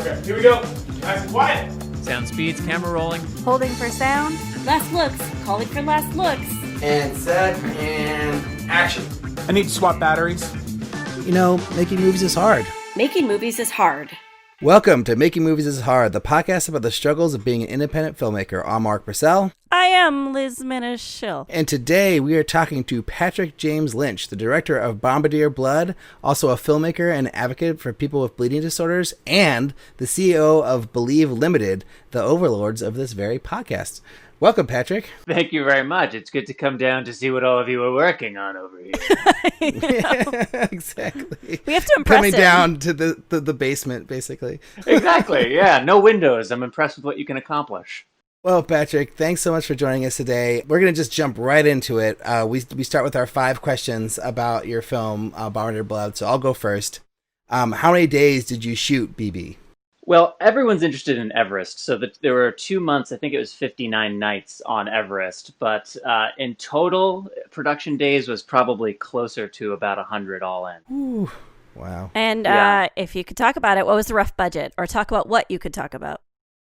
Okay, here we go. Nice and quiet. Sound speeds, camera rolling. Holding for sound. Last looks. Calling for last looks. And set, and action. I need to swap batteries. You know, making movies is hard. Making movies is hard. Welcome to Making Movies is Hard, the podcast about the struggles of being an independent filmmaker. I'm Mark Maisel. I am Liz Minishill. And today we are talking to Patrick James Lynch, the director of Bombardier Blood, also a filmmaker and advocate for people with bleeding disorders, and the CEO of Believe Limited, the overlords of this very podcast. Welcome, Patrick. Thank you very much. It's good to come down to see what all of you are working on over here. Yeah, exactly. We have to impress Coming him. down to the basement, basically. Exactly, yeah. No windows. I'm impressed with what you can accomplish. Well, Patrick, thanks so much for joining us today. We're going to just jump right into it. We start with our 5 questions about your film, Bombardier Blood, so I'll go first. How many days did you shoot, BB? Well, everyone's interested in Everest, so there were 2 months, I think it was 59 nights on Everest, but in total, production days was probably closer to about 100 all in. Ooh, wow. And Yeah. if you could talk about it, what was the rough budget? Or talk about what you could talk about.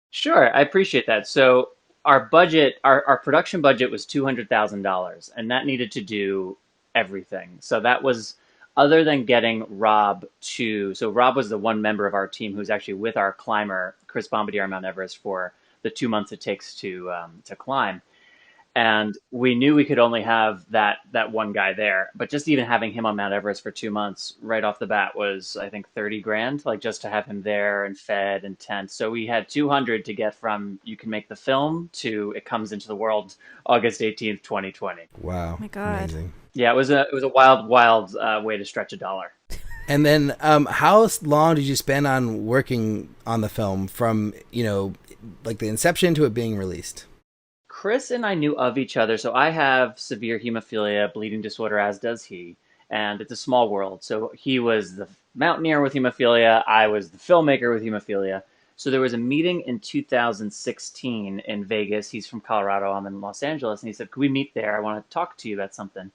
Sure, I appreciate that. So our budget, our production budget was $200,000, and that needed to do everything. So that was, other than getting Rob so Rob was the one member of our team who's actually with our climber, Chris Bombardier on Mount Everest, for the 2 months it takes to climb. And we knew we could only have that one guy there, but just even having him on Mount Everest for 2 months right off the bat was, I think, 30 grand, like just to have him there and fed and tent. So we had 200 to get from you can make the film to it comes into the world August 18th, 2020. Wow. Oh my God. Amazing. Yeah, it was a wild way to stretch a dollar. And then how long did you spend on working on the film from, like the inception to it being released? Chris and I knew of each other. So I have severe hemophilia, bleeding disorder, as does he. And it's a small world. So he was the mountaineer with hemophilia. I was the filmmaker with hemophilia. So there was a meeting in 2016 in Vegas. He's from Colorado. I'm in Los Angeles. And he said, could we meet there? I want to talk to you about something.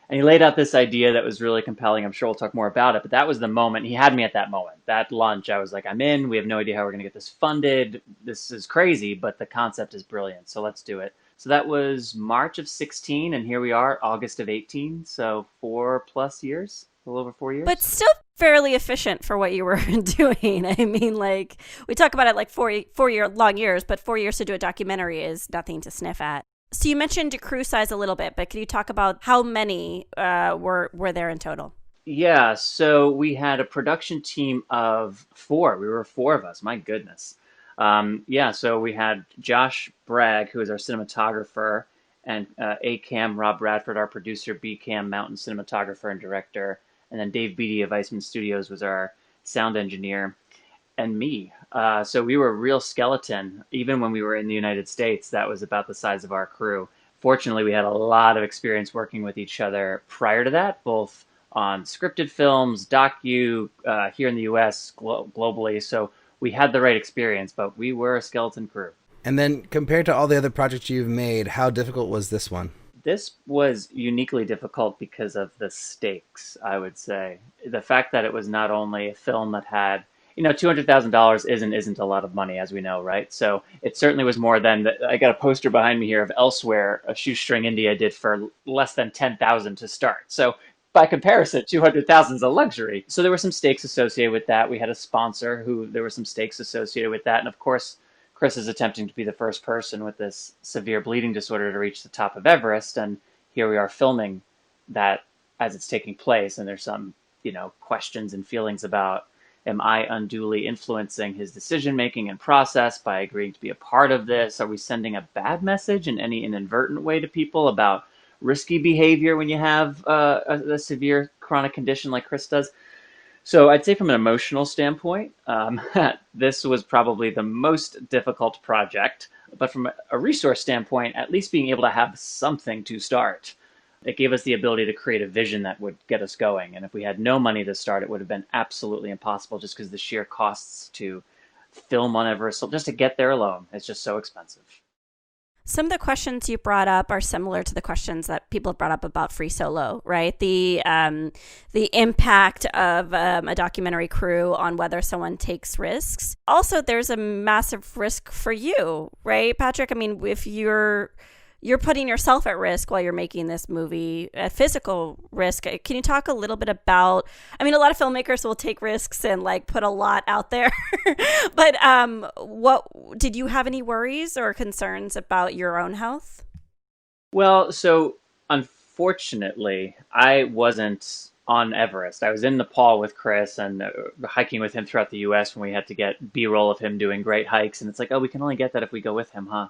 And he laid out this idea that was really compelling. I'm sure we'll talk more about it. But that was the moment. He had me at that moment. That lunch, I was like, I'm in. We have no idea how we're going to get this funded. This is crazy, but the concept is brilliant. So let's do it. So that was March of 16. And here we are, August of 18. So 4+ years, a little over 4 years. But still fairly efficient for what you were doing. I mean, like, we talk about it like 4-year long years, but 4 years to do a documentary is nothing to sniff at. So you mentioned crew size a little bit, but can you talk about how many were there in total? Yeah, so we had a production team of 4. We were 4 of us. My goodness. So we had Josh Bragg, who is our cinematographer, and A-Cam, Rob Bradford, our producer, B-Cam, Mountain cinematographer and director, and then Dave Beatty of Iceman Studios was our sound engineer, and me. So we were a real skeleton. Even when we were in the United States, that was about the size of our crew. Fortunately, we had a lot of experience working with each other prior to that, both on scripted films, docu, here in the U.S., globally. So we had the right experience, but we were a skeleton crew. And then compared to all the other projects you've made, how difficult was this one? This was uniquely difficult because of the stakes, I would say. The fact that it was not only a film that had, $200,000 isn't a lot of money, as we know, right? So it certainly was more than I got a poster behind me here of Elsewhere, a shoestring India did for less than $10,000 to start. So by comparison, $200,000 is a luxury. So there were some stakes associated with that. We had a sponsor there were some stakes associated with that. And of course, Chris is attempting to be the first person with this severe bleeding disorder to reach the top of Everest. And here we are filming that as it's taking place. And there's some, questions and feelings about, am I unduly influencing his decision-making and process by agreeing to be a part of this? Are we sending a bad message in any inadvertent way to people about risky behavior when you have a severe chronic condition like Chris does? So I'd say from an emotional standpoint, this was probably the most difficult project. But from a resource standpoint, at least being able to have something to start, it gave us the ability to create a vision that would get us going. And if we had no money to start, it would have been absolutely impossible just because the sheer costs to film on Everest, just to get there alone, it's just so expensive. Some of the questions you brought up are similar to the questions that people have brought up about Free Solo, right? The impact of a documentary crew on whether someone takes risks. Also, there's a massive risk for you, right, Patrick? I mean, if you're putting yourself at risk while you're making this movie, a physical risk. Can you talk a little bit about, I mean, a lot of filmmakers will take risks and like put a lot out there, but what did you have any worries or concerns about your own health? Well, so unfortunately, I wasn't on Everest. I was in Nepal with Chris and hiking with him throughout the US when we had to get B-roll of him doing great hikes. And it's like, oh, we can only get that if we go with him, huh?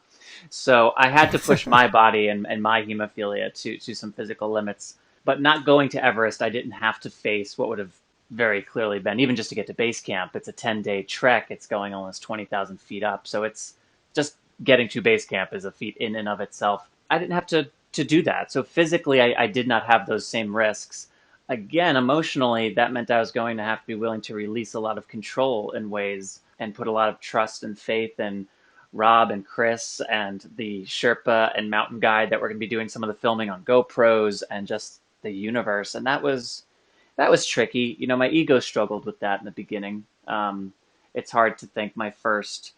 So I had to push my body and my hemophilia to some physical limits. But not going to Everest, I didn't have to face what would have very clearly been, even just to get to base camp, it's a 10-day trek. It's going almost 20,000 feet up. So it's just getting to base camp is a feat in and of itself. I didn't have to do that. So physically, I did not have those same risks. Again, emotionally, that meant I was going to have to be willing to release a lot of control in ways and put a lot of trust and faith in Rob and Chris and the Sherpa and mountain guide that were going to be doing some of the filming on GoPros and just the universe. And that was tricky. You know, my ego struggled with that in the beginning. It's hard to think my first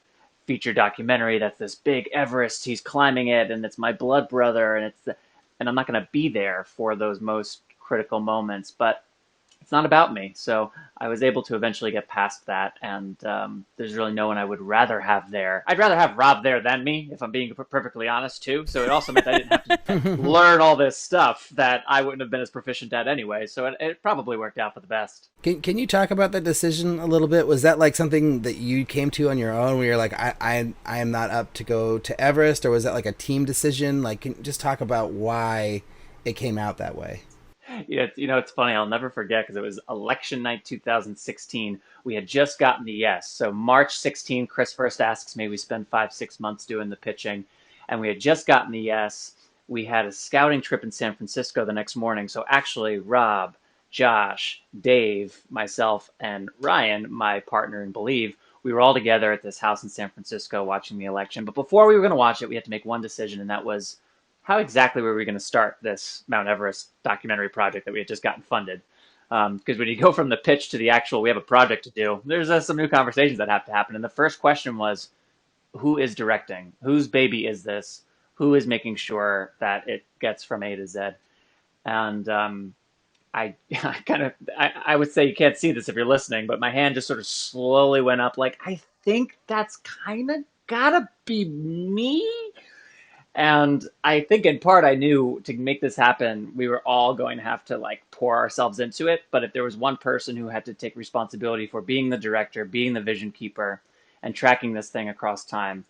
feature documentary that's this big Everest, he's climbing it, and it's my blood brother, and and I'm not going to be there for those most critical moments, but it's not about me. So I was able to eventually get past that, and there's really no one I would rather have there. I'd rather have Rob there than me, if I'm being perfectly honest, too. So it also meant I didn't have to learn all this stuff that I wouldn't have been as proficient at anyway. So it probably worked out for the best. Can you talk about that decision a little bit? Was that like something that you came to on your own where you're like, I am not up to go to Everest? Or was that like a team decision? Like, can you just talk about why it came out that way? Yeah, you know, it's funny. I'll never forget because it was election night 2016. We had just gotten the yes. So March 16, Chris first asks me. We spend 5-6 months doing the pitching. And we had just gotten the yes. We had a scouting trip in San Francisco the next morning. So actually, Rob, Josh, Dave, myself, and Ryan, my partner in Believe, we were all together at this house in San Francisco watching the election. But before we were going to watch it, we had to make one decision, and that was, how exactly were we going to start this Mount Everest documentary project that we had just gotten funded? Because when you go from the pitch to the actual, we have a project to do, there's some new conversations that have to happen. And the first question was, who is directing? Whose baby is this? Who is making sure that it gets from A to Z? And I would say, you can't see this if you're listening, but my hand just sort of slowly went up like, I think that's kind of gotta be me. And I think in part I knew to make this happen, we were all going to have to like pour ourselves into it. But if there was one person who had to take responsibility for being the director, being the vision keeper, and tracking this thing across time,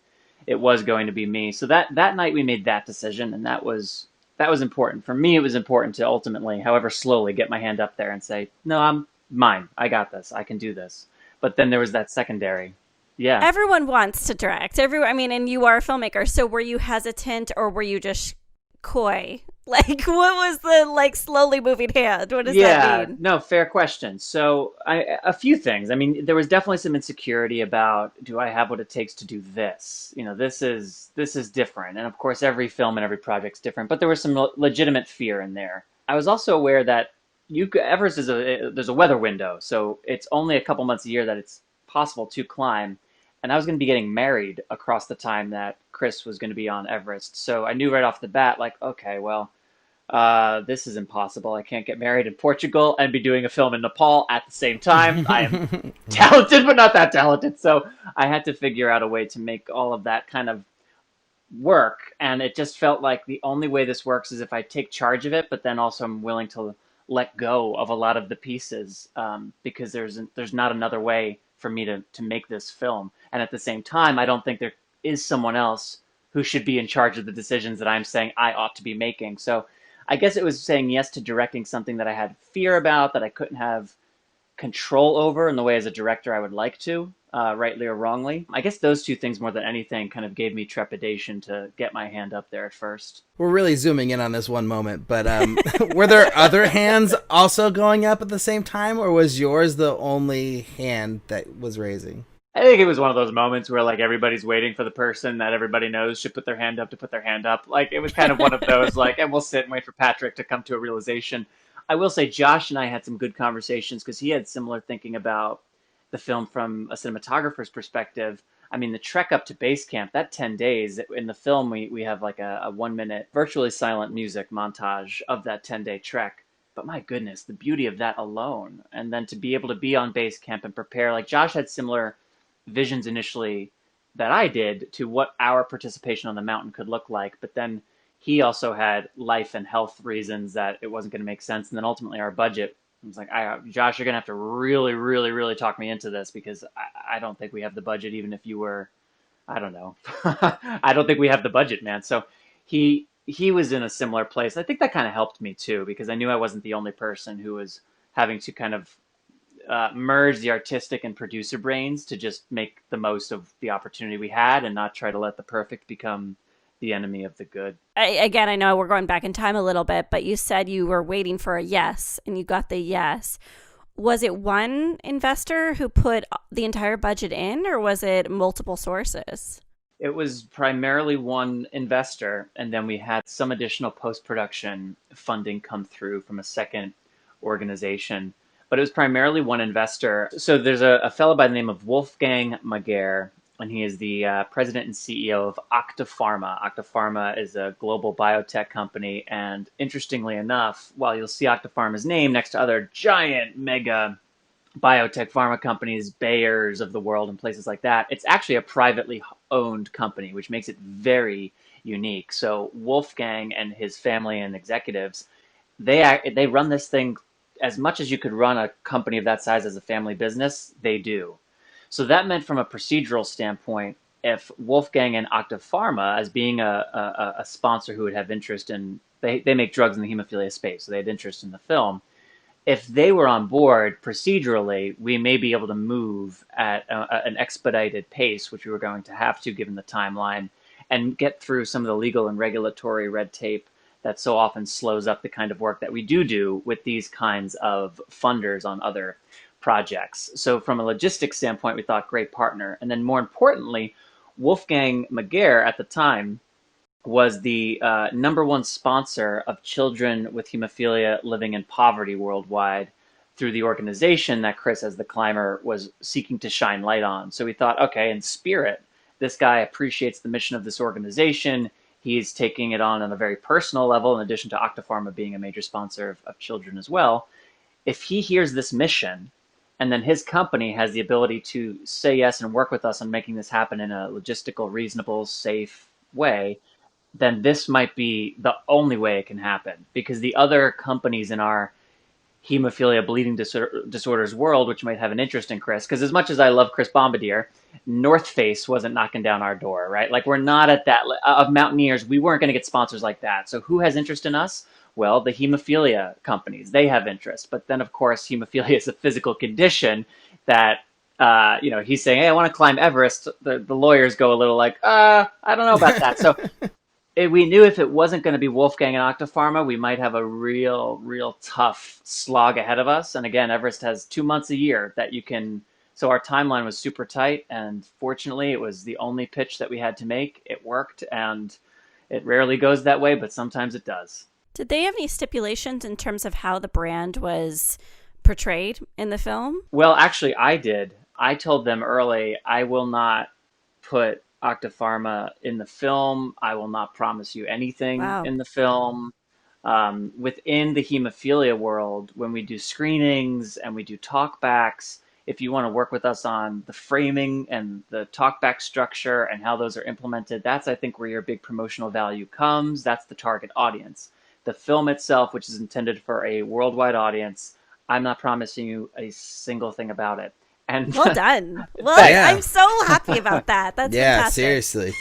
it was going to be me. So that night we made that decision, and that was important. For me, it was important to ultimately, however slowly, get my hand up there and say, no, I'm mine. I got this. I can do this. But then there was that secondary. Yeah. Everyone wants to direct. And you are a filmmaker. So were you hesitant or were you just coy? Like, what was the slowly moving hand? What does that mean? No, fair question. So a few things. I mean, there was definitely some insecurity about, do I have what it takes to do this? You know, this is different. And of course, every film and every project's different, but there was some legitimate fear in there. I was also aware that Everest there's a weather window. So it's only a couple months a year that it's possible to climb. And I was going to be getting married across the time that Chris was going to be on Everest. So I knew right off the bat, like, okay, well, this is impossible. I can't get married in Portugal and be doing a film in Nepal at the same time. I am talented, but not that talented. So I had to figure out a way to make all of that kind of work. And it just felt like the only way this works is if I take charge of it, but then also I'm willing to let go of a lot of the pieces because there's not another way for me to make this film. And at the same time, I don't think there is someone else who should be in charge of the decisions that I'm saying I ought to be making. So I guess it was saying yes to directing something that I had fear about, that I couldn't have control over in the way as a director I would like to, rightly or wrongly. I guess those two things more than anything kind of gave me trepidation to get my hand up there at first. We're really zooming in on this one moment, but were there other hands also going up at the same time, or was yours the only hand that was raising? I think it was one of those moments where like everybody's waiting for the person that everybody knows should put their hand up to put their hand up. Like it was kind of one of those like, and we'll sit and wait for Patrick to come to a realization. I will say Josh and I had some good conversations because he had similar thinking about the film from a cinematographer's perspective. I mean, the trek up to base camp, that 10 days in the film, we have like a 1 minute virtually silent music montage of that 10-day trek. But my goodness, the beauty of that alone. And then to be able to be on base camp and prepare, like Josh had similar visions initially that I did to what our participation on the mountain could look like. But then he also had life and health reasons that it wasn't going to make sense. And then ultimately our budget, I was like, Josh, you're going to have to really, really, really talk me into this because I don't think we have the budget, even if you were, I don't know. I don't think we have the budget, man. So he was in a similar place. I think that kind of helped me too, because I knew I wasn't the only person who was having to kind of merge the artistic and producer brains to just make the most of the opportunity we had and not try to let the perfect become the enemy of the good. Again, I know we're going back in time a little bit, but you said you were waiting for a yes and you got the yes. Was it one investor who put the entire budget in, or was it multiple sources? It was primarily one investor, and then we had some additional post-production funding come through from a second organization. But it was primarily one investor. So there's a fellow by the name of Wolfgang Mager, and he is the president and CEO of Octapharma. Octapharma is a global biotech company, and interestingly enough, while you'll see Octapharma's name next to other giant mega biotech pharma companies, Bayers of the world and places like that, it's actually a privately owned company, which makes it very unique. So Wolfgang and his family and executives, they run this thing as much as you could run a company of that size as a family business, they do. So that meant from a procedural standpoint, if Wolfgang and Octapharma, as being a sponsor who would have interest in, they make drugs in the hemophilia space, so they had interest in the film. If they were on board procedurally, we may be able to move at an expedited pace, which we were going to have to given the timeline, and get through some of the legal and regulatory red tape that so often slows up the kind of work that we do with these kinds of funders on other projects. So from a logistics standpoint, we thought great partner. And then more importantly, Wolfgang Mager at the time was the number one sponsor of children with hemophilia living in poverty worldwide through the organization that Chris, as the climber, was seeking to shine light on. So we thought, okay, in spirit, this guy appreciates the mission of this organization. He's taking it on a very personal level, in addition to Octapharma being a major sponsor of children as well. If he hears this mission, and then his company has the ability to say yes and work with us on making this happen in a logistical, reasonable, safe way, then this might be the only way it can happen. Because the other companies in our hemophilia bleeding disorders world, which might have an interest in Chris, because as much as I love Chris Bombardier, North Face wasn't knocking down our door, right? Like we're not at that, of Mountaineers, we weren't going to get sponsors like that. So who has interest in us? Well, the hemophilia companies, they have interest. But then, of course, hemophilia is a physical condition that, he's saying, hey, I want to climb Everest. The lawyers go a little like, I don't know about that. So we knew if it wasn't going to be Wolfgang and Octapharma, we might have a real tough slog ahead of us. And again, Everest has 2 months a year that you can. So our timeline was super tight. And fortunately, it was the only pitch that we had to make. It worked. And it rarely goes that way, but sometimes it does. Did they have any stipulations in terms of how the brand was portrayed in the film? Well, actually, I did. I told them early, I will not put Octapharma in the film. I will not promise you anything in the film. Within the hemophilia world, when we do screenings and we do talkbacks, if you want to work with us on the framing and the talkback structure and how those are implemented, that's, I think, where your big promotional value comes. That's the target audience. The film itself, which is intended for a worldwide audience, I'm not promising you a single thing about it. And well done. Well, yeah. I'm so happy about that. That's fantastic. Seriously.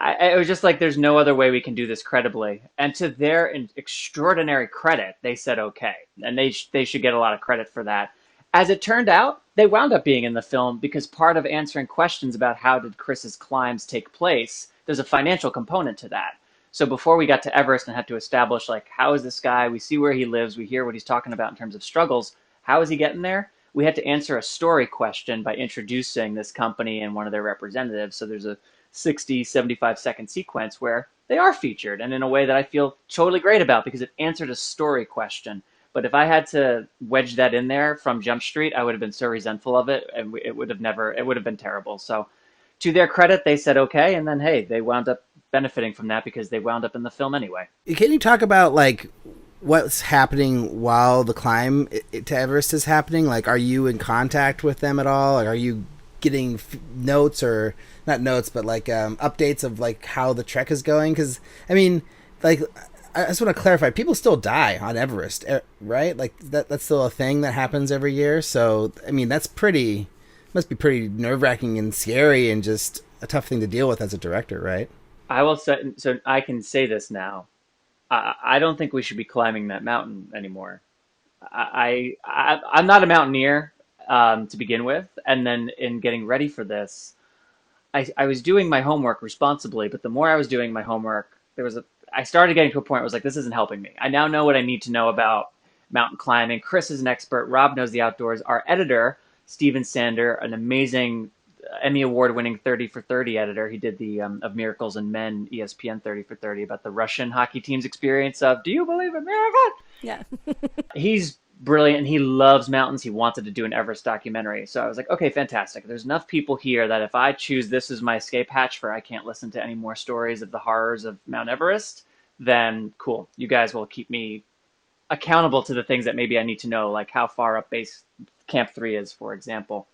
It was just like, there's no other way we can do this credibly. And to their extraordinary credit, they said okay. And they should get a lot of credit for that. As it turned out, they wound up being in the film because part of answering questions about how did Chris's climbs take place, there's a financial component to that. So before we got to Everest and had to establish, like, how is this guy? We see where he lives. We hear what he's talking about in terms of struggles. How is he getting there? we had to answer a story question by introducing this company and one of their representatives. So there's a 60, 75-second sequence where they are featured, and in a way that I feel totally great about because it answered a story question. But if I had to wedge that in there from Jump Street, I would have been so resentful of it, and it would have been terrible. So to their credit, they said okay, and then hey, they wound up benefiting from that because they wound up in the film anyway. Can you talk about like what's happening while the climb to Everest is happening? Like, are you in contact with them at all? Like, are you getting notes, or not notes, but like updates of like how the trek is going? Because I mean, like, I just want to clarify, people still die on Everest, right? Like that's still a thing that happens every year. So I mean, must be pretty nerve-wracking and scary, and just a tough thing to deal with as a director, right? I will say, so I can say this now. I don't think we should be climbing that mountain anymore. I'm not a mountaineer to begin with, and then in getting ready for this, I was doing my homework responsibly, but the more I was doing my homework, I started getting to a point where I was like, this isn't helping me. I now know what I need to know about mountain climbing. Chris is an expert. Rob knows the outdoors. Our editor, Steven Sander, an amazing Emmy Award-winning 30 for 30 editor. He did the of Miracles in Men, ESPN 30 for 30, about the Russian hockey team's experience of, do you believe in miracles? Yeah. He's brilliant, and he loves mountains. He wanted to do an Everest documentary. So I was like, okay, fantastic. There's enough people here that if I choose this as my escape hatch for I can't listen to any more stories of the horrors of Mount Everest, then cool. You guys will keep me accountable to the things that maybe I need to know, like how far up base Camp 3 is, for example.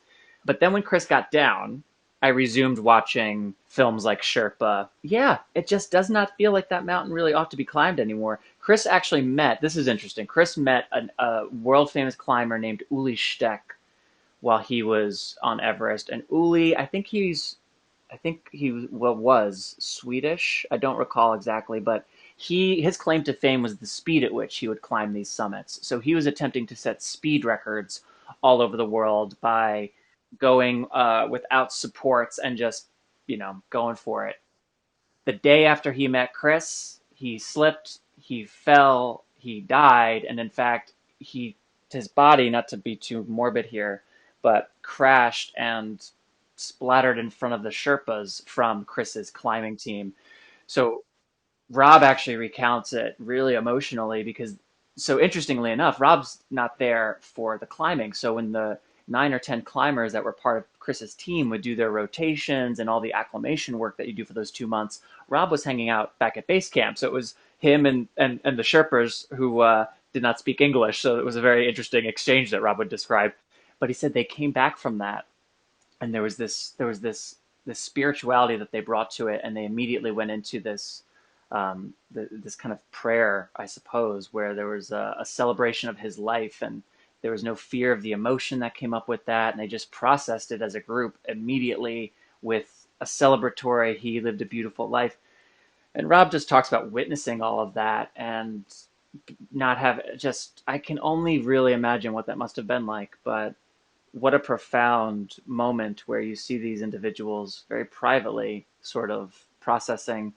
But then when Chris got down, I resumed watching films like Sherpa. Yeah, it just does not feel like that mountain really ought to be climbed anymore. Chris actually this is interesting, Chris met a world-famous climber named Uli Steck while he was on Everest. And Uli, I think he was Swedish. I don't recall exactly, but his claim to fame was the speed at which he would climb these summits. So he was attempting to set speed records all over the world by going without supports and just, going for it. The day after he met Chris, he slipped, he fell, he died, and in fact, his body, not to be too morbid here, but crashed and splattered in front of the Sherpas from Chris's climbing team. So Rob actually recounts it really emotionally because, so interestingly enough, Rob's not there for the climbing. So when the 9 or 10 climbers that were part of Chris's team would do their rotations and all the acclimation work that you do for those 2 months, Rob was hanging out back at base camp. So it was him and the Sherpas who did not speak English. So it was a very interesting exchange that Rob would describe. But he said they came back from that, and there was this spirituality that they brought to it, and they immediately went into this this kind of prayer, I suppose, where there was a celebration of his life, and there was no fear of the emotion that came up with that, and they just processed it as a group immediately with a celebratory, he lived a beautiful life. And Rob just talks about witnessing all of that and not have I can only really imagine what that must have been like, but what a profound moment where you see these individuals very privately sort of processing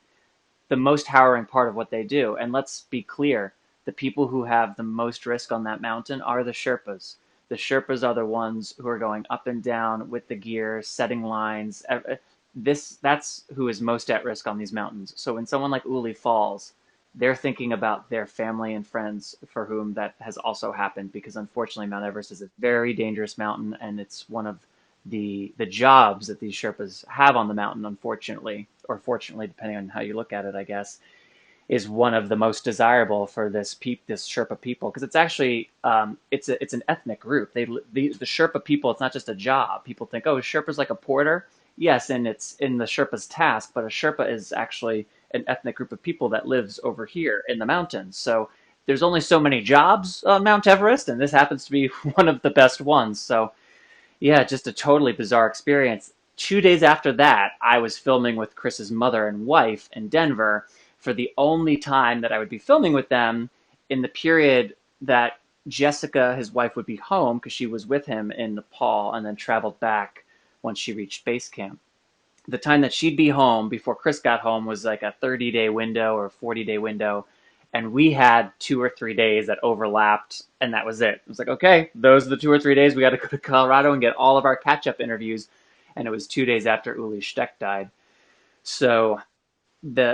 the most harrowing part of what they do. And let's be clear, the people who have the most risk on that mountain are the Sherpas. The Sherpas are the ones who are going up and down with the gear, setting lines. That's who is most at risk on these mountains. So when someone like Uli falls, they're thinking about their family and friends for whom that has also happened, because unfortunately Mount Everest is a very dangerous mountain, and it's one of the jobs that these Sherpas have on the mountain, unfortunately, or fortunately, depending on how you look at it, I guess, is one of the most desirable for this Sherpa people, because it's actually it's an ethnic group. The Sherpa people, it's not just a job. People think, oh, a Sherpa's like a porter. Yes, and it's in the Sherpa's task, but a Sherpa is actually an ethnic group of people that lives over here in the mountains. So there's only so many jobs on Mount Everest, and this happens to be one of the best ones. So yeah, just a totally bizarre experience. 2 days after that, I was filming with Chris's mother and wife in Denver for the only time that I would be filming with them in the period that Jessica, his wife, would be home, because she was with him in Nepal and then traveled back once she reached base camp. The time that she'd be home before Chris got home was like a 30-day window or 40-day window. And we had 2 or 3 days that overlapped, and that was it. It was like, okay, those are the 2 or 3 days. We got to go to Colorado and get all of our catch-up interviews. And it was 2 days after Uli Steck died. So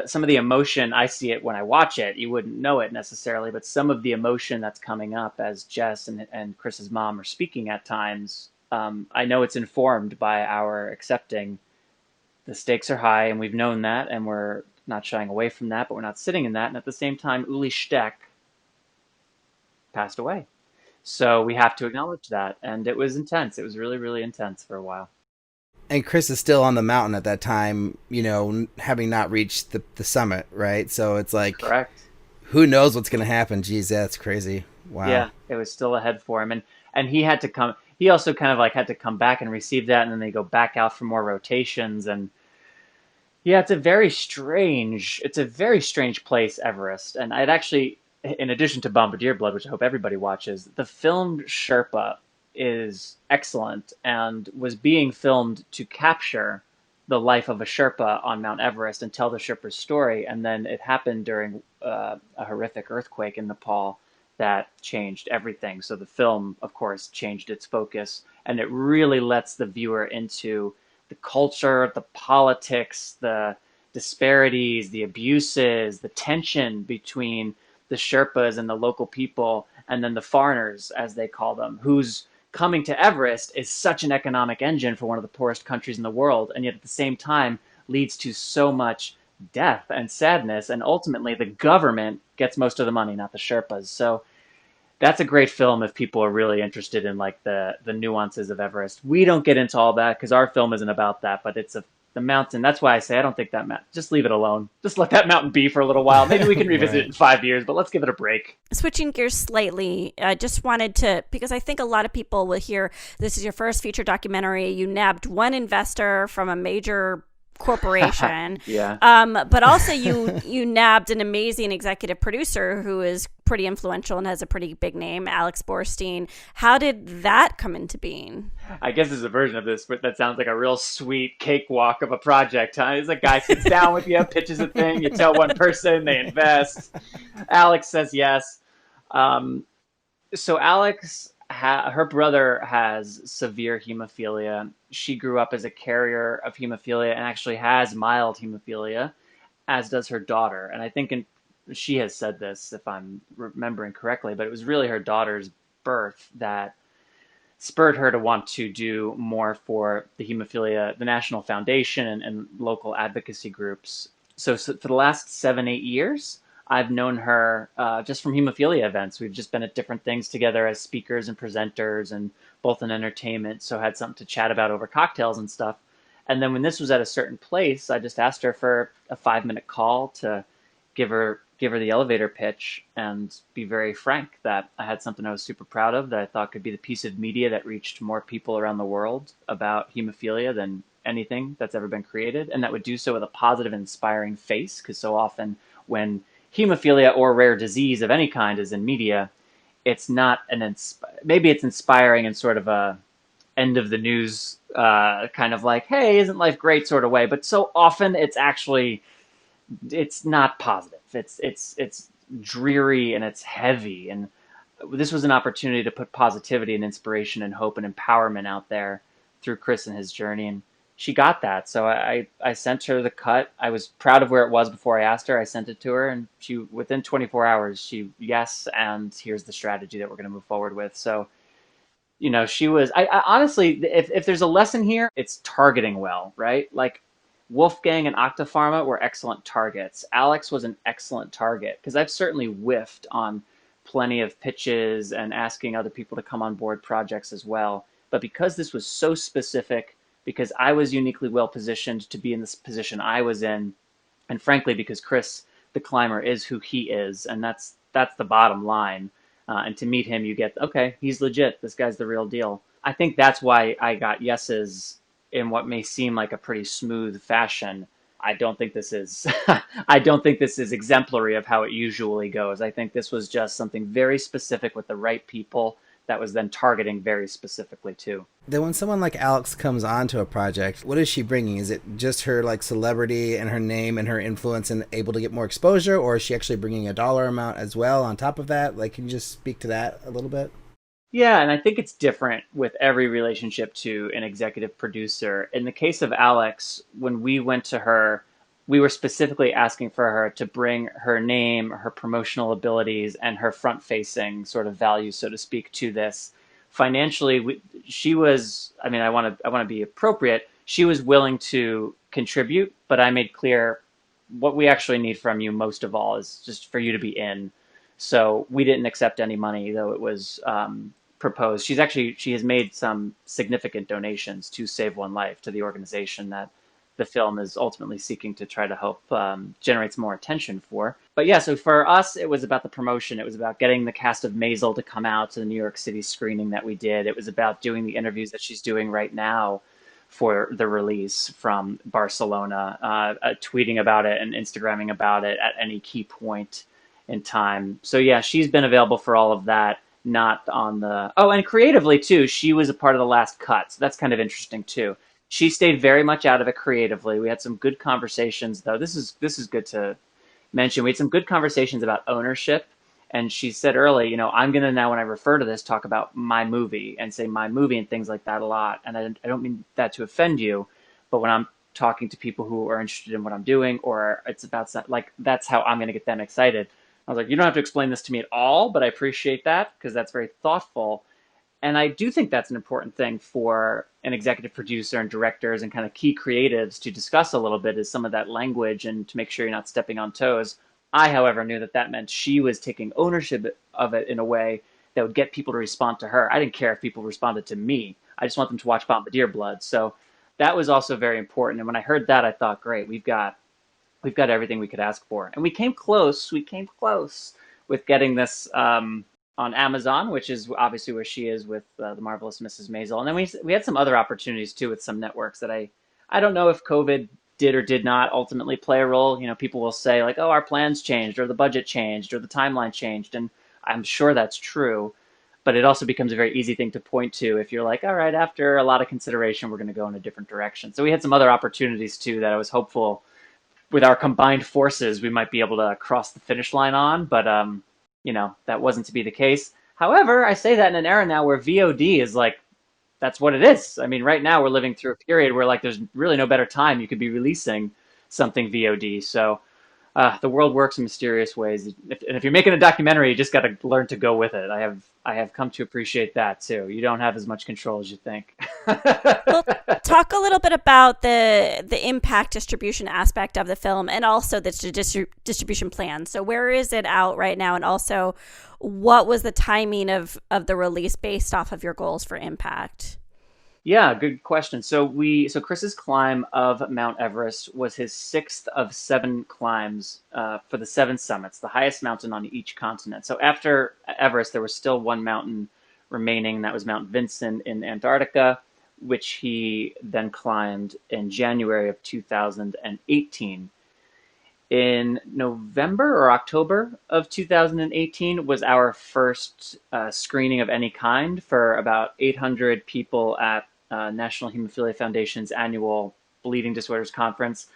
some of the emotion, I see it when I watch it. You wouldn't know it necessarily, but some of the emotion that's coming up as Jess and Chris's mom are speaking at times, I know it's informed by our accepting the stakes are high, and we've known that, and we're not shying away from that, but we're not sitting in that. And at the same time, Uli Steck passed away. So we have to acknowledge that. And it was intense. It was really, really intense for a while. And Chris is still on the mountain at that time, having not reached the summit, right? So it's like, correct. Who knows what's going to happen? Geez, that's crazy. Wow. Yeah, it was still ahead for him. And he had to come, he also kind of like had to come back and receive that. And then they go back out for more rotations. And yeah, it's a very strange place, Everest. And I'd actually, in addition to Bombardier Blood, which I hope everybody watches, the film Sherpa is excellent and was being filmed to capture the life of a Sherpa on Mount Everest and tell the Sherpa's story. And then it happened during a horrific earthquake in Nepal that changed everything. So the film, of course, changed its focus, and it really lets the viewer into the culture, the politics, the disparities, the abuses, the tension between the Sherpas and the local people, and then the foreigners, as they call them, whose coming to Everest is such an economic engine for one of the poorest countries in the world, and yet at the same time leads to so much death and sadness, and ultimately the government gets most of the money, not the Sherpas. So that's a great film if people are really interested in like the nuances of Everest. We don't get into all that because our film isn't about that, but it's the mountain. That's why I say I don't think that mountain. Just leave it alone. Just let that mountain be for a little while. Maybe we can revisit it in 5 years, but let's give it a break. Switching gears slightly, I just wanted to, because I think a lot of people will hear this is your first feature documentary. You nabbed one investor from a major corporation. Yeah. But also you nabbed an amazing executive producer who is pretty influential and has a pretty big name, Alex Borstein. How did that come into being? I guess there's a version of this, but that sounds like a real sweet cakewalk of a project, huh? It's a guy sits down with you, pitches a thing, you tell one person, they invest. Alex says yes. So Alex, her brother has severe hemophilia. She grew up as a carrier of hemophilia and actually has mild hemophilia, as does her daughter. And I think she has said this, if I'm remembering correctly, but it was really her daughter's birth that spurred her to want to do more for the hemophilia, the National Foundation and local advocacy groups. So for the last 7-8 years, I've known her just from hemophilia events. We've just been at different things together as speakers and presenters and both in entertainment, so had something to chat about over cocktails and stuff. And then when this was at a certain place, I just asked her for a 5-minute call to give her the elevator pitch and be very frank that I had something I was super proud of that I thought could be the piece of media that reached more people around the world about hemophilia than anything that's ever been created, and that would do so with a positive and inspiring face, because so often when hemophilia or rare disease of any kind is in media, it's not maybe it's inspiring in sort of a end of the news kind of like, hey, isn't life great sort of way, but so often it's not positive. It's dreary and it's heavy, and this was an opportunity to put positivity and inspiration and hope and empowerment out there through Chris and his journey, and she got that. So I sent her the cut. I was proud of where it was before I asked her. I sent it to her, and she, within 24 hours, yes, and here's the strategy that we're going to move forward with. So, she was, I honestly, if there's a lesson here, it's targeting well, right? Like Wolfgang and Octapharma were excellent targets. Alex was an excellent target, because I've certainly whiffed on plenty of pitches and asking other people to come on board projects as well. But because this was so specific, because I was uniquely well positioned to be in this position I was in, and frankly, because Chris, the climber, is who he is, and that's the bottom line. And to meet him, you get, okay, he's legit. This guy's the real deal. I think that's why I got yeses in what may seem like a pretty smooth fashion. I don't think this is exemplary of how it usually goes. I think this was just something very specific with the right people that was then targeting very specifically too. Then when someone like Alex comes onto a project, what is she bringing? Is it just her like celebrity and her name and her influence and able to get more exposure, or is she actually bringing a dollar amount as well on top of that? Like, can you just speak to that a little bit? Yeah, and I think it's different with every relationship to an executive producer. In the case of Alex, when we went to her, we were specifically asking for her to bring her name, her promotional abilities, and her front-facing sort of values, so to speak, to this. Financially, she was, I mean, I want to be appropriate. She was willing to contribute, but I made clear what we actually need from you most of all is just for you to be in. So we didn't accept any money, though it was proposed. She has made some significant donations to Save One Life, to the organization that the film is ultimately seeking to try to help generate some more attention for. But yeah, so for us, it was about the promotion. It was about getting the cast of Maisel to come out to the New York City screening that we did. It was about doing the interviews that she's doing right now for the release from Barcelona, tweeting about it and Instagramming about it at any key point in time. So yeah, she's been available for all of that. Not on the... Oh, and creatively too, she was a part of the last cut. So that's kind of interesting too. She stayed very much out of it creatively. We had some good conversations, though. This is good to mention. We had some good conversations about ownership. And she said early, I'm going to now, when I refer to this, talk about my movie and say my movie and things like that a lot. And I don't mean that to offend you, but when I'm talking to people who are interested in what I'm doing, or it's about, like, that's how I'm going to get them excited. I was like, you don't have to explain this to me at all, but I appreciate that because that's very thoughtful. And I do think that's an important thing for an executive producer and directors and kind of key creatives to discuss a little bit, is some of that language and to make sure you're not stepping on toes. I, however, knew that meant she was taking ownership of it in a way that would get people to respond to her. I didn't care if people responded to me. I just want them to watch Bombardier Blood. So that was also very important. And when I heard that, I thought, great, we've got everything we could ask for. And we came close with getting this on Amazon, which is obviously where she is with The Marvelous Mrs. Maisel. And then we had some other opportunities too with some networks that I don't know if COVID did or did not ultimately play a role. People will say like, oh, our plans changed, or the budget changed, or the timeline changed. And I'm sure that's true, but it also becomes a very easy thing to point to if you're like, all right, after a lot of consideration, we're going to go in a different direction. So we had some other opportunities too that I was hopeful with our combined forces we might be able to cross the finish line on, but that wasn't to be the case. However, I say that in an era now where VOD is like, that's what it is. I mean, right now we're living through a period where like there's really no better time you could be releasing something VOD. So the world works in mysterious ways. And if you're making a documentary, you just got to learn to go with it. I have come to appreciate that too. You don't have as much control as you think. Well, talk a little bit about the impact distribution aspect of the film, and also the distribution plan. So where is it out right now, and also what was the timing of the release based off of your goals for impact? Yeah, good question. So Chris's climb of Mount Everest was his 6th of 7 climbs for the 7 summits, the highest mountain on each continent. So after Everest, there was still one mountain remaining. That was Mount Vinson in Antarctica, which he then climbed in January of 2018. In November or October of 2018 was our first screening of any kind for about 800 people at National Hemophilia Foundation's annual Bleeding Disorders Conference.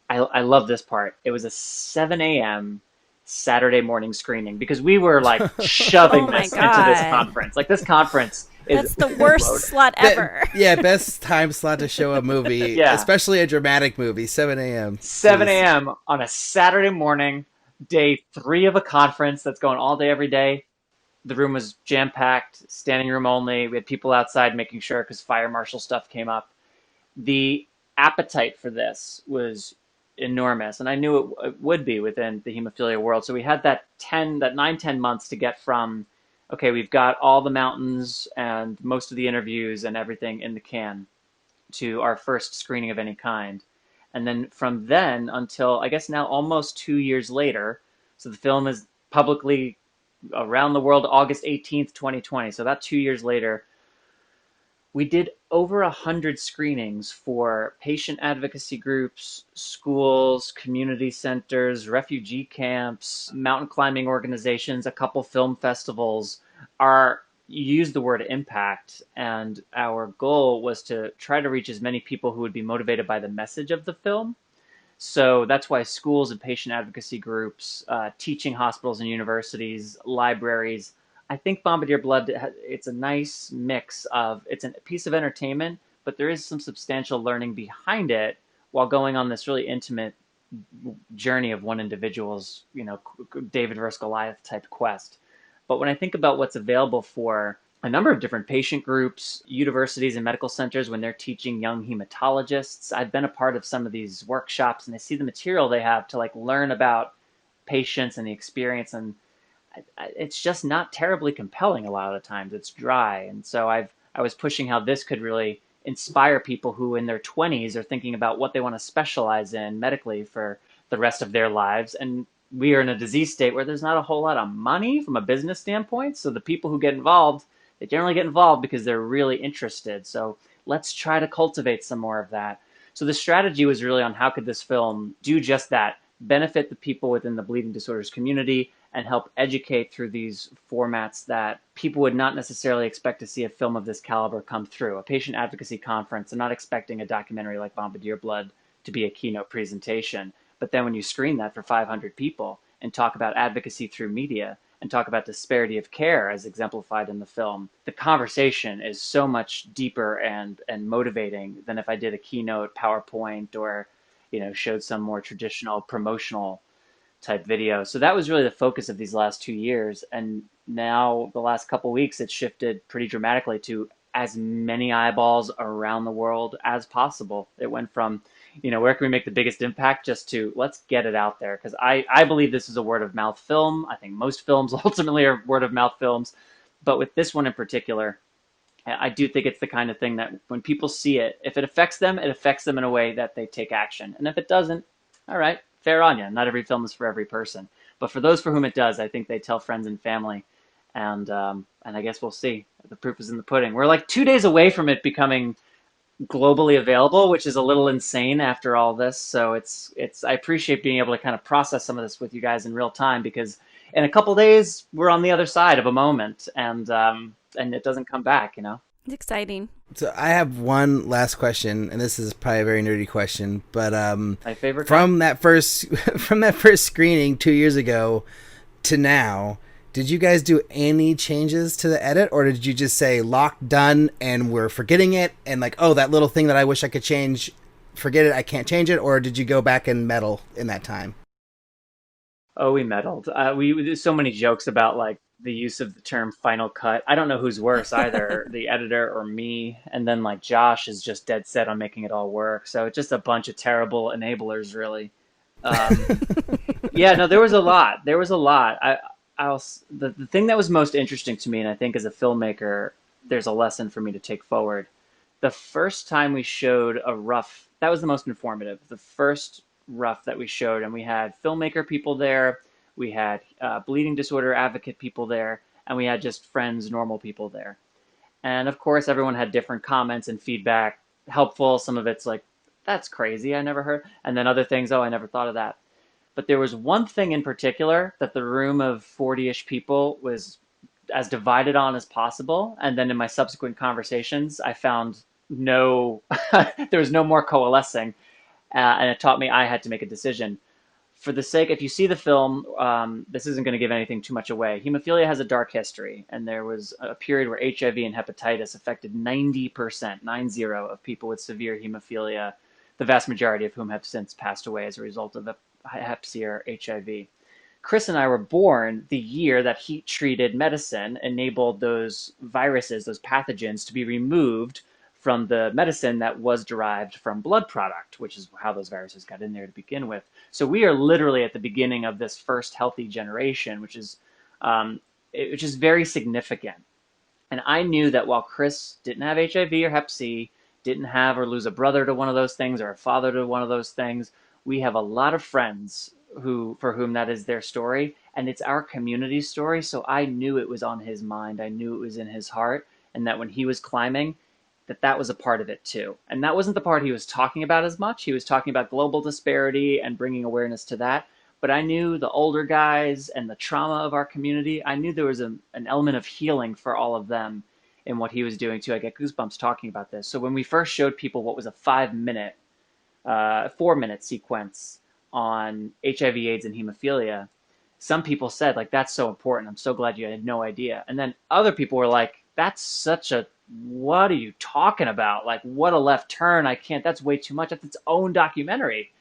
I love this part. It was a 7 a.m. Saturday morning screening because we were like shoving this into this conference. Like this conference is... That's the worst slot ever. Best time slot to show a movie, especially a dramatic movie, 7 a.m. 7 a.m. on a Saturday morning, day 3 of a conference that's going all day, every day. The room was jam-packed, standing room only. We had people outside making sure because fire marshal stuff came up. The appetite for this was enormous, and I knew it would be within the hemophilia world. So we had that 9-10 months to get from, okay, we've got all the mountains and most of the interviews and everything in the can, to our first screening of any kind. And then from then until, I guess now almost 2 years later, so the film is publicly around the world August 18th, 2020. So about 2 years later, we did over 100 screenings for patient advocacy groups, schools, community centers, refugee camps, mountain climbing organizations, a couple film festivals. Our you used the word impact, and our goal was to try to reach as many people who would be motivated by the message of the film. So that's why schools and patient advocacy groups, teaching hospitals and universities, libraries. I think Bombardier Blood, it's a nice mix of, it's a piece of entertainment, but there is some substantial learning behind it while going on this really intimate journey of one individual's, David versus Goliath type quest. But when I think about what's available for a number of different patient groups, universities and medical centers, when they're teaching young hematologists, I've been a part of some of these workshops, and I see the material they have to learn about patients and the experience, and it's just not terribly compelling a lot of the times. It's dry. And so I was pushing how this could really inspire people who in their 20s are thinking about what they want to specialize in medically for the rest of their lives. And we are in a disease state where there's not a whole lot of money from a business standpoint. So the people who get involved, they generally get involved because they're really interested. So let's try to cultivate some more of that. So the strategy was really on how could this film do just that, benefit the people within the bleeding disorders community and help educate through these formats that people would not necessarily expect to see a film of this caliber come through. A patient advocacy conference, I'm not expecting a documentary like Bombardier Blood to be a keynote presentation. But then when you screen that for 500 people and talk about advocacy through media and talk about disparity of care as exemplified in the film, the conversation is so much deeper and motivating than if I did a keynote PowerPoint or showed some more traditional promotional type video. So that was really the focus of these last 2 years. And now the last couple of weeks, it's shifted pretty dramatically to as many eyeballs around the world as possible. It went from, where can we make the biggest impact, just to let's get it out there. Because I believe this is a word of mouth film. I think most films ultimately are word of mouth films. But with this one in particular, I do think it's the kind of thing that when people see it, if it affects them in a way that they take action. And if it doesn't, all right, fair on you. Not every film is for every person. But for those for whom it does, I think they tell friends and family. And I guess we'll see. The proof is in the pudding. We're like 2 days away from it becoming globally available, which is a little insane after all this. So it's I appreciate being able to kind of process some of this with you guys in real time, because in a couple days we're on the other side of a moment, and it doesn't come back, It's exciting. So I have one last question, and this is probably a very nerdy question, but my favorite from that first screening 2 years ago to now, did you guys do any changes to the edit, or did you just say locked, done, and we're forgetting it, and oh, that little thing that I wish I could change, forget it, I can't change it, or did you go back and meddle in that time? Oh, we meddled. We did so many jokes about the use of the term final cut. I don't know who's worse, either the editor or me. And then Josh is just dead set on making it all work. So it's just a bunch of terrible enablers, really. Yeah, no, there was a lot. The thing that was most interesting to me, and I think as a filmmaker, there's a lesson for me to take forward. The first time we showed a rough, that was the most informative. The first rough that we showed, and we had filmmaker people there, we had bleeding disorder advocate people there, and we had just friends, normal people there. And of course, everyone had different comments and feedback, helpful. Some of it's like, that's crazy, I never heard. And then other things, oh, I never thought of that. But there was one thing in particular that the room of 40-ish people was as divided on as possible. And then in my subsequent conversations, I found there was no more coalescing. And it taught me I had to make a decision. For the sake, if you see the film, this isn't going to give anything too much away. Hemophilia has a dark history, and there was a period where HIV and hepatitis affected 90%, 90, of people with severe hemophilia, the vast majority of whom have since passed away as a result of hep C or HIV. Chris and I were born the year that heat-treated medicine enabled those viruses, those pathogens, to be removed from the medicine that was derived from blood product, which is how those viruses got in there to begin with. So we are literally at the beginning of this first healthy generation, which is very significant. And I knew that while Chris didn't have HIV or hep C, didn't have or lose a brother to one of those things or a father to one of those things, we have a lot of friends for whom that is their story, and it's our community story. So I knew it was on his mind. I knew it was in his heart, and that when he was climbing, that was a part of it too. And that wasn't the part he was talking about as much. He was talking about global disparity and bringing awareness to that. But I knew the older guys and the trauma of our community. I knew there was an element of healing for all of them in what he was doing too. I get goosebumps talking about this. So when we first showed people what was a 5-minute, 4-minute sequence on HIV/AIDS and hemophilia, some people said, like, that's so important. I'm so glad you had no idea. And then other people were like, that's such a, what are you talking about? Like, what a left turn. I can't, that's way too much. That's its own documentary.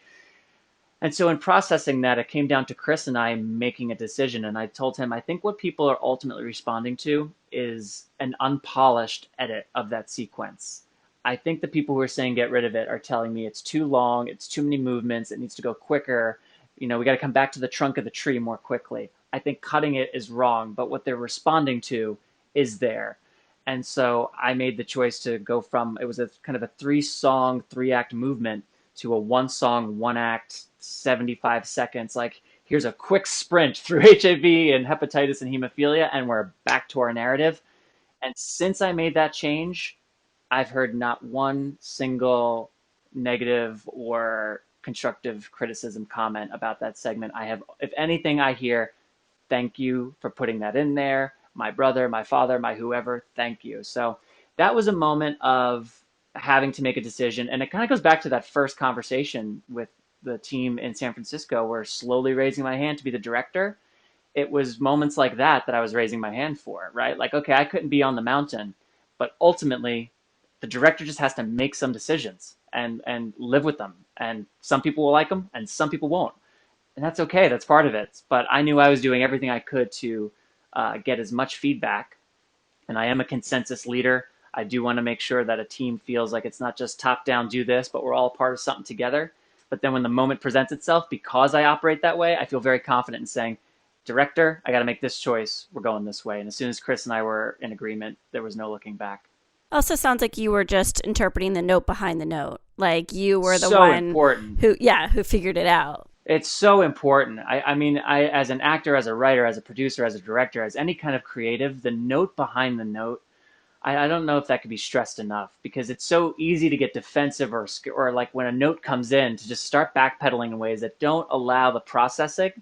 And so in processing that, it came down to Chris and I making a decision. And I told him, I think what people are ultimately responding to is an unpolished edit of that sequence. I think the people who are saying get rid of it are telling me it's too long, it's too many movements, it needs to go quicker. We got to come back to the trunk of the tree more quickly. I think cutting it is wrong, but what they're responding to is there. And so I made the choice to go from, it was a kind of a 3-song, 3-act movement to a 1-song, 1-act, 75 seconds. Like, here's a quick sprint through HIV and hepatitis and hemophilia, and we're back to our narrative. And since I made that change, I've heard not one single negative or constructive criticism comment about that segment. I have, if anything, I hear, thank you for putting that in there. My brother, my father, my whoever, thank you. So that was a moment of having to make a decision. And it kind of goes back to that first conversation with the team in San Francisco, where slowly raising my hand to be the director. It was moments like that I was raising my hand for, right? Like, okay, I couldn't be on the mountain, but ultimately the director just has to make some decisions and live with them. And some people will like them and some people won't. And that's okay. That's part of it. But I knew I was doing everything I could to get as much feedback. And I am a consensus leader. I do want to make sure that a team feels like it's not just top down, do this, but we're all part of something together. But then when the moment presents itself, because I operate that way, I feel very confident in saying, director, I got to make this choice. We're going this way. And as soon as Chris and I were in agreement, there was no looking back. Also sounds like you were just interpreting the note behind the note. Like you were the so one important. who figured it out. It's so important. I mean, as an actor, as a writer, as a producer, as a director, as any kind of creative, the note behind the note, I don't know if that could be stressed enough, because it's so easy to get defensive or like when a note comes in to just start backpedaling in ways that don't allow the processing.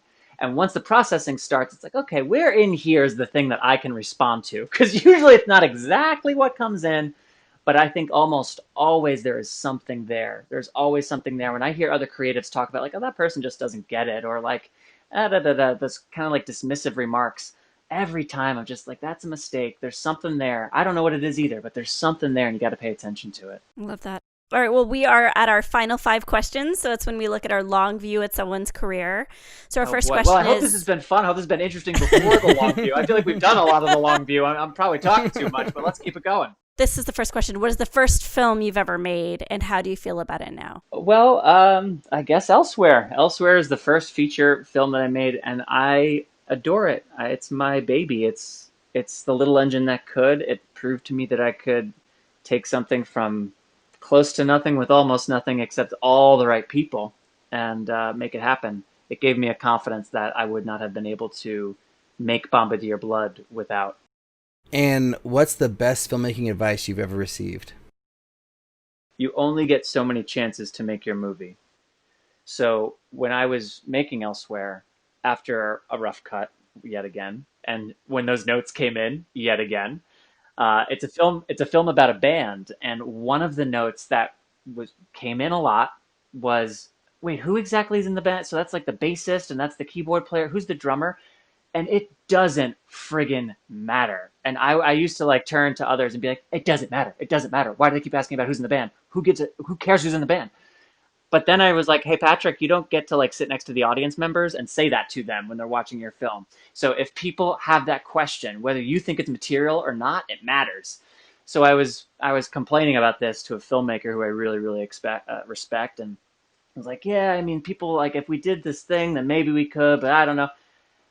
And once the processing starts, it's like, okay, where in here is the thing that I can respond to? Because usually it's not exactly what comes in, but I think almost always there is something there. There's always something there. When I hear other creatives talk about like, oh, that person just doesn't get it, or like, this kind of like dismissive remarks, every time I'm just like, that's a mistake. There's something there. I don't know what it is either, but there's something there and you got to pay attention to it. I love that. All right, well, we are at our final 5 questions. So it's when we look at our long view at someone's career. So our first question is... Well, I hope this has been fun. I hope this has been interesting before the long view. I feel like we've done a lot of the long view. I'm probably talking too much, but let's keep it going. This is the first question. What is the first film you've ever made, and how do you feel about it now? Well, I guess Elsewhere. Elsewhere is the first feature film that I made, and I adore it. It's my baby. It's the little engine that could. It proved to me that I could take something from close to nothing with almost nothing except all the right people and make it happen. It gave me a confidence that I would not have been able to make Bombardier Blood without. And what's the best filmmaking advice you've ever received? You only get so many chances to make your movie. So when I was making Elsewhere, after a rough cut yet again, and when those notes came in yet again, it's a film about a band, and one of the notes that came in a lot was, wait, who exactly is in the band? So that's like the bassist and that's the keyboard player. Who's the drummer? And it doesn't friggin' matter. And I used to like turn to others and be like, it doesn't matter. It doesn't matter. Why do they keep asking about who's in the band? Who gets it? Who cares who's in the band? But then I was like, hey, Patrick, you don't get to like sit next to the audience members and say that to them when they're watching your film. So if people have that question, whether you think it's material or not, it matters. So I was complaining about this to a filmmaker who I really, really respect. And I was like, yeah, I mean, people like, if we did this thing, then maybe we could, but I don't know.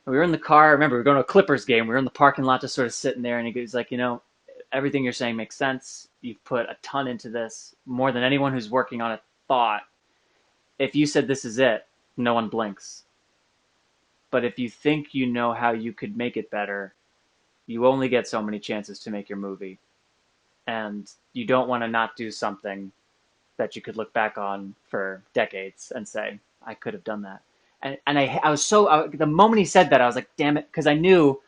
And we were in the car. Remember, we were going to a Clippers game. We were in the parking lot just sort of sitting there. And he's like, everything you're saying makes sense. You've put a ton into this, more than anyone who's working on it thought. If you said this is it, no one blinks. But if you think you know how you could make it better, you only get so many chances to make your movie. And you don't want to not do something that you could look back on for decades and say, I could have done that. And I was the moment he said that, I was like, damn it. Cause I knew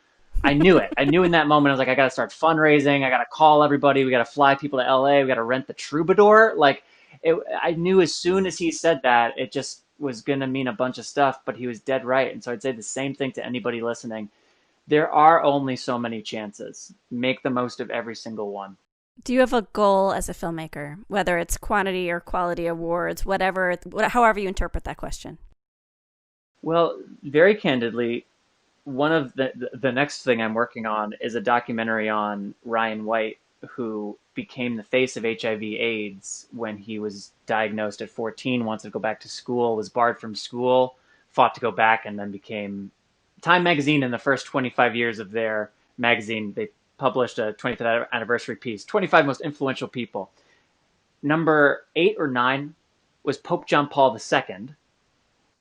it. I knew in that moment, I was like, I got to start fundraising. I got to call everybody. We got to fly people to LA. We got to rent the Troubadour. Like I knew as soon as he said that, it just was going to mean a bunch of stuff, but he was dead right. And so I'd say the same thing to anybody listening. There are only so many chances. Make the most of every single one. Do you have a goal as a filmmaker, whether it's quantity or quality awards, however you interpret that question? Well, very candidly, one of the next thing I'm working on is a documentary on Ryan White, who became the face of HIV/AIDS when he was diagnosed at 14, wanted to go back to school, was barred from school, fought to go back, and then became Time Magazine. In the first 25 years of their magazine, they published a 25th anniversary piece, 25 most influential people. Number 8 or 9 was Pope John Paul II.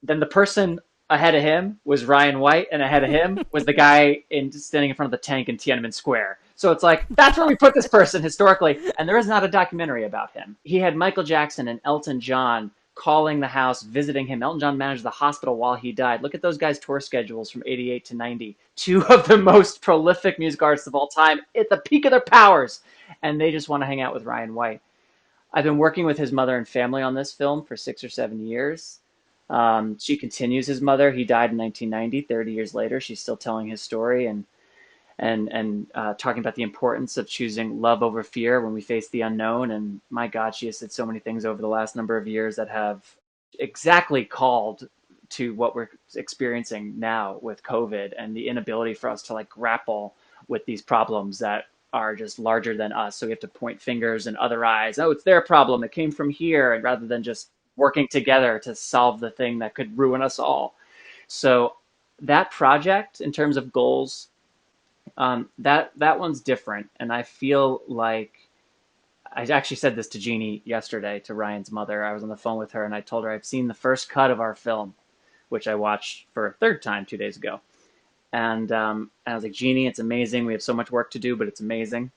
Then the person ahead of him was Ryan White, and ahead of him was the guy standing in front of the tank in Tiananmen Square. So it's like, that's where we put this person historically, and there is not a documentary about him. He had Michael Jackson and Elton John calling the house, visiting him. Elton John managed the hospital while he died. Look at those guys' tour schedules from 88 to 90. 2 of the most prolific music artists of all time at the peak of their powers, and they just want to hang out with Ryan White. I've been working with his mother and family on this film for 6 or 7 years. She continues his mother. He died in 1990. 30 years later, she's still telling his story and talking about the importance of choosing love over fear when we face the unknown. And my God, she has said so many things over the last number of years that have exactly called to what we're experiencing now with COVID and the inability for us to like grapple with these problems that are just larger than us. So we have to point fingers and other eyes. Oh, it's their problem. It came from here. And rather than just working together to solve the thing that could ruin us all. So that project, in terms of goals, that one's different. And I feel like I actually said this to Jeannie yesterday, to Ryan's mother. I was on the phone with her and I told her I've seen the first cut of our film, which I watched for a third time 2 days ago. And I was like, Jeannie, it's amazing. We have so much work to do, but it's amazing.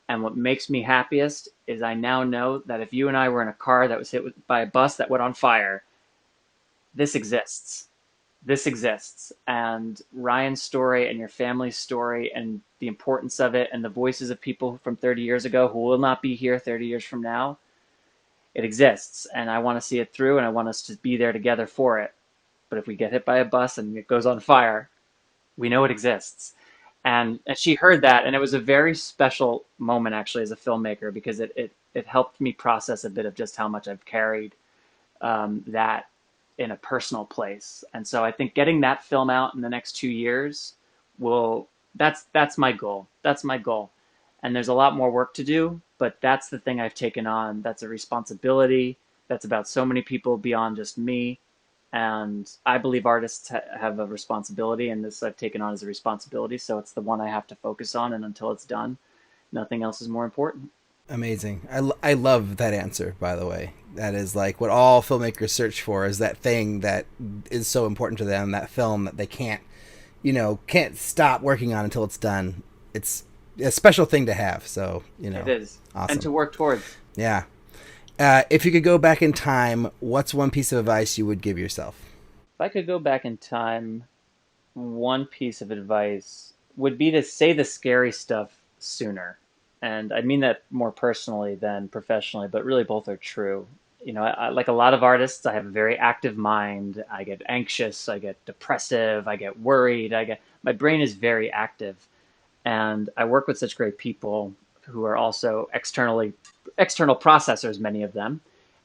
And what makes me happiest is I now know that if you and I were in a car that was hit by a bus that went on fire, this exists. This exists. And Ryan's story and your family's story and the importance of it and the voices of people from 30 years ago who will not be here 30 years from now, it exists. And I want to see it through and I want us to be there together for it. But if we get hit by a bus and it goes on fire, we know it exists. And she heard that, and it was a very special moment actually as a filmmaker, because it helped me process a bit of just how much I've carried that in a personal place. And so I think getting that film out in the next 2 years that's my goal. That's my goal. And there's a lot more work to do, but that's the thing I've taken on. That's a responsibility. That's about so many people beyond just me. And I believe artists have a responsibility, and this I've taken on as a responsibility. So it's the one I have to focus on. And until it's done, nothing else is more important. Amazing. I love that answer, by the way. That is like what all filmmakers search for, is that thing that is so important to them, that film that they can't stop working on until it's done. It's a special thing to have. So, it is. Awesome. And to work towards. Yeah. If you could go back in time, what's one piece of advice you would give yourself? If I could go back in time, one piece of advice would be to say the scary stuff sooner. And I mean that more personally than professionally, but really both are true. I, like a lot of artists, I have a very active mind. I get anxious, I get depressive, I get worried, my brain is very active. And I work with such great people who are also external processors, many of them.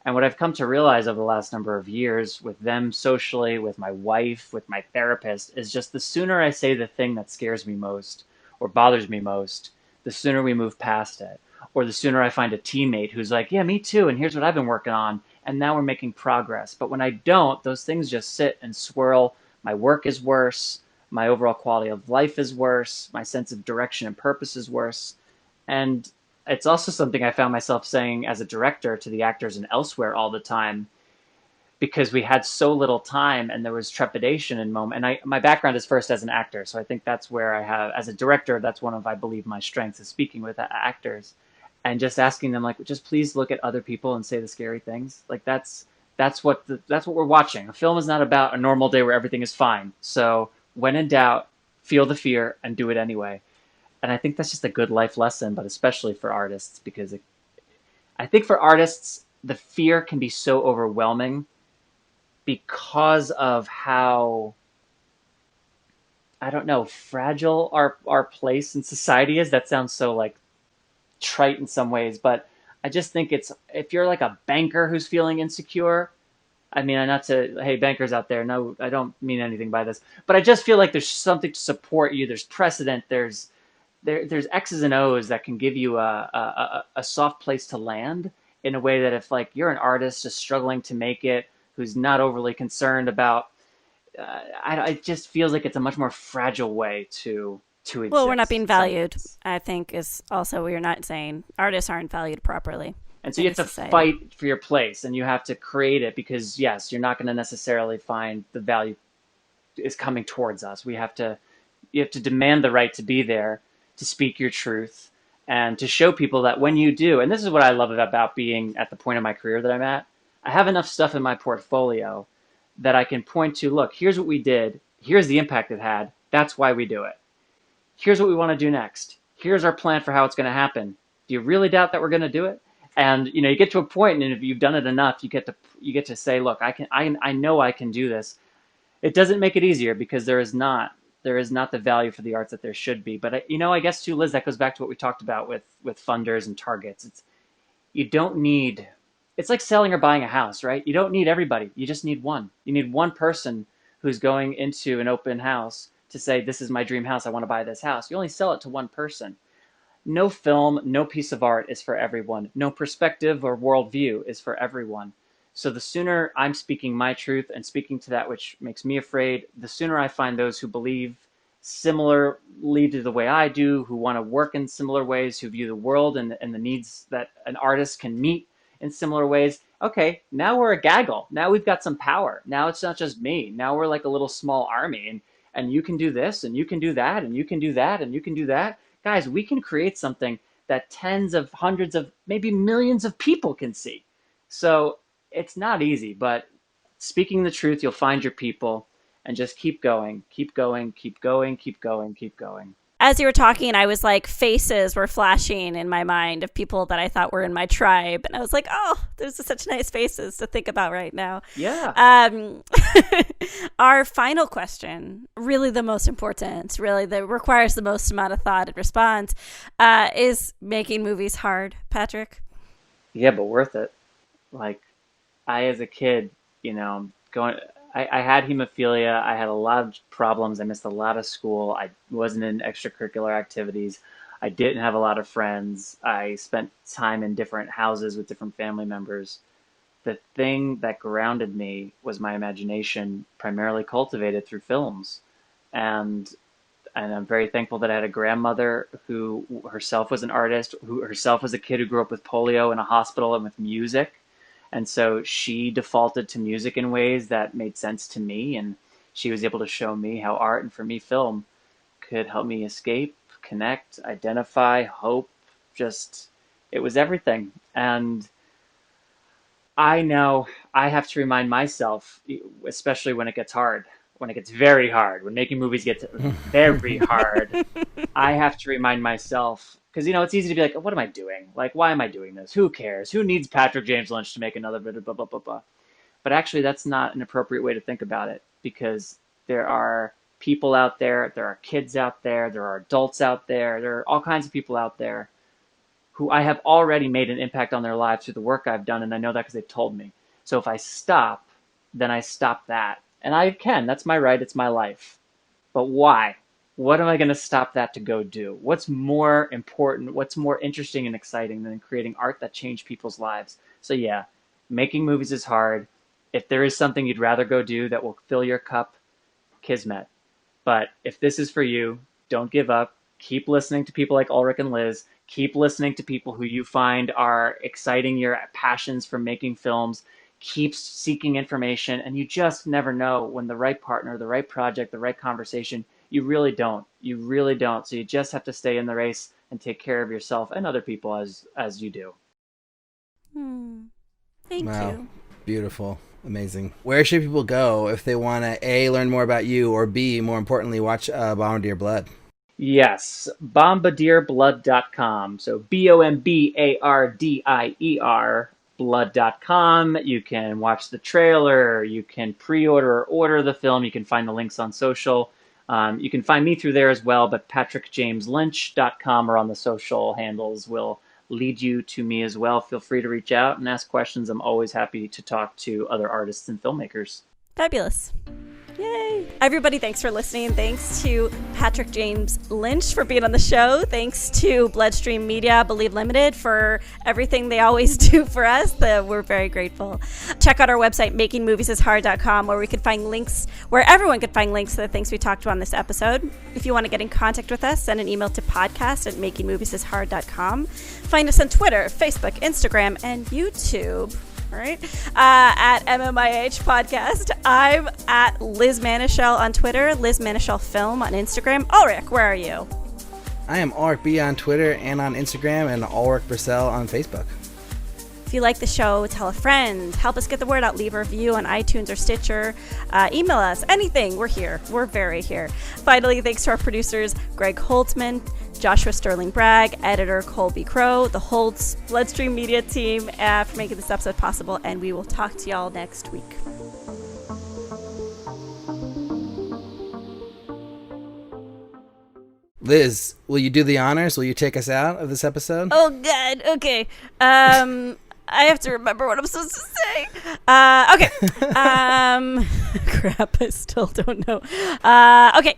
And what I've come to realize over the last number of years with them socially, with my wife, with my therapist, is just the sooner I say the thing that scares me most or bothers me most, the sooner we move past it. Or the sooner I find a teammate who's like, yeah, me too, and here's what I've been working on, and now we're making progress. But when I don't, those things just sit and swirl. My work is worse. My overall quality of life is worse. My sense of direction and purpose is worse. And it's also something I found myself saying as a director to the actors and elsewhere all the time, because we had so little time and there was trepidation in moment. And my background is first as an actor. So I think that's where I have, as a director, that's one of, I believe, my strengths, is speaking with actors and just asking them, like, just please look at other people and say the scary things. Like, that's that's what we're watching. A film is not about a normal day where everything is fine. So when in doubt, feel the fear and do it anyway. And I think that's just a good life lesson, but especially for artists, because I think for artists, the fear can be so overwhelming because of how, I don't know, fragile our place in society is. That sounds so like trite in some ways, but I just think it's, if you're like a banker who's feeling insecure, I mean, not to, hey, bankers out there, no, I don't mean anything by this, but I just feel like there's something to support you. There's precedent. There's X's and O's that can give you a soft place to land in a way that if like you're an artist just struggling to make it, who's not overly concerned about, it just feels like it's a much more fragile way to exist. Well, we're not being valued, I think, is also what you're not saying. Artists aren't valued properly. And so you have to fight for your place, and you have to create it, because yes, you're not going to necessarily find the value is coming towards us. You have to demand the right to be there, to speak your truth, and to show people that when you do, and this is what I love about being at the point of my career that I'm at, I have enough stuff in my portfolio that I can point to, look, here's what we did, here's the impact it had, that's why we do it. Here's what we want to do next. Here's our plan for how it's going to happen. Do you really doubt that we're going to do it? And you get to a point, and if you've done it enough, you get to say, look, I know I can do this. It doesn't make it easier, because there is not the value for the arts that there should be. But I guess too, Liz, that goes back to what we talked about with funders and targets. It's like selling or buying a house, right? You don't need everybody. You just need one. You need one person who's going into an open house to say, this is my dream house, I want to buy this house. You only sell it to one person. No film, no piece of art is for everyone. No perspective or worldview is for everyone. So the sooner I'm speaking my truth and speaking to that which makes me afraid, the sooner I find those who believe similarly to the way I do, who want to work in similar ways, who view the world and the needs that an artist can meet in similar ways. Okay, now we're a gaggle. Now we've got some power. Now it's not just me. Now we're like a little small army, and you can do this, and you can do that, and you can do that, and you can do that. Guys, we can create something that tens of hundreds of, maybe millions of people can see. So it's not easy, but speaking the truth, you'll find your people, and just keep going, keep going, keep going, keep going, keep going. As you were talking, I was like, faces were flashing in my mind of people that I thought were in my tribe. And I was like, oh, those are such nice faces to think about right now. Yeah. Our final question, really the most important, really that requires the most amount of thought and response, is making movies hard, Patrick? Yeah, but worth it. Like, as a kid, I had hemophilia. I had a lot of problems. I missed a lot of school. I wasn't in extracurricular activities. I didn't have a lot of friends. I spent time in different houses with different family members. The thing that grounded me was my imagination, primarily cultivated through films. And I'm very thankful that I had a grandmother who herself was an artist, who herself was a kid who grew up with polio in a hospital and with music. And so she defaulted to music in ways that made sense to me, and she was able to show me how art, and for me, film, could help me escape, connect, identify, hope. Just, it was everything. And I know I have to remind myself, especially when it gets hard, when it gets very hard, when making movies gets very hard, I have to remind myself, because, it's easy to be like, what am I doing? Like, why am I doing this? Who cares? Who needs Patrick James Lynch to make another bit of blah, blah, blah, blah? But actually, that's not an appropriate way to think about it, because there are people out there, there are kids out there, there are adults out there are all kinds of people out there who I have already made an impact on their lives through the work I've done, and I know that because they've told me. So if I stop, then I stop that. And I can. That's my right. It's my life. But why? What am I going to stop that to go do? What's more important? What's more interesting and exciting than creating art that changed people's lives? So yeah, making movies is hard. If there is something you'd rather go do that will fill your cup, kismet. But if this is for you, don't give up. Keep listening to people like Alrik and Liz. Keep listening to people who you find are exciting your passions for making films. Keep seeking information, and you just never know when the right partner, the right project, the right conversation. You really don't. You really don't. So you just have to stay in the race and take care of yourself and other people as you do. Thank you. Beautiful. Amazing. Where should people go if they want to A, learn more about you, or B, more importantly, watch Bombardier Blood? Yes, bombardierblood.com. So BOMBARDIER blood.com. You can watch the trailer. You can pre-order or order the film. You can find the links on social. You can find me through there as well, but patrickjameslynch.com or on the social handles will lead you to me as well. Feel free to reach out and ask questions. I'm always happy to talk to other artists and filmmakers. Fabulous. Yay. Everybody, thanks for listening. Thanks to Patrick James Lynch for being on the show. Thanks to Bloodstream Media, Believe Limited, for everything they always do for us. We're very grateful. Check out our website, makingmoviesishard.com, where we can find links, where everyone can find links to the things we talked about on this episode. If you want to get in contact with us, send an email to podcast@makingmoviesishard.com. Find us on Twitter, Facebook, Instagram, and YouTube. All right. At MMIH Podcast. I'm at Liz Manischel on Twitter, Liz Manischel Film on Instagram. Alrik, where are you? I am Alrik B on Twitter and on Instagram, and Alrik Brissell on Facebook. If you like the show, tell a friend. Help us get the word out. Leave a review on iTunes or Stitcher. Email us. Anything. We're here. We're very here. Finally, thanks to our producers, Greg Holtzman, Joshua Sterling Bragg, editor Colby Crow, the Holtz Bloodstream Media team for making this episode possible, and we will talk to y'all next week. Liz, will you do the honors? Will you take us out of this episode? Oh, God. Okay. I have to remember what I'm supposed to say. Okay. Crap, I still don't know. Okay.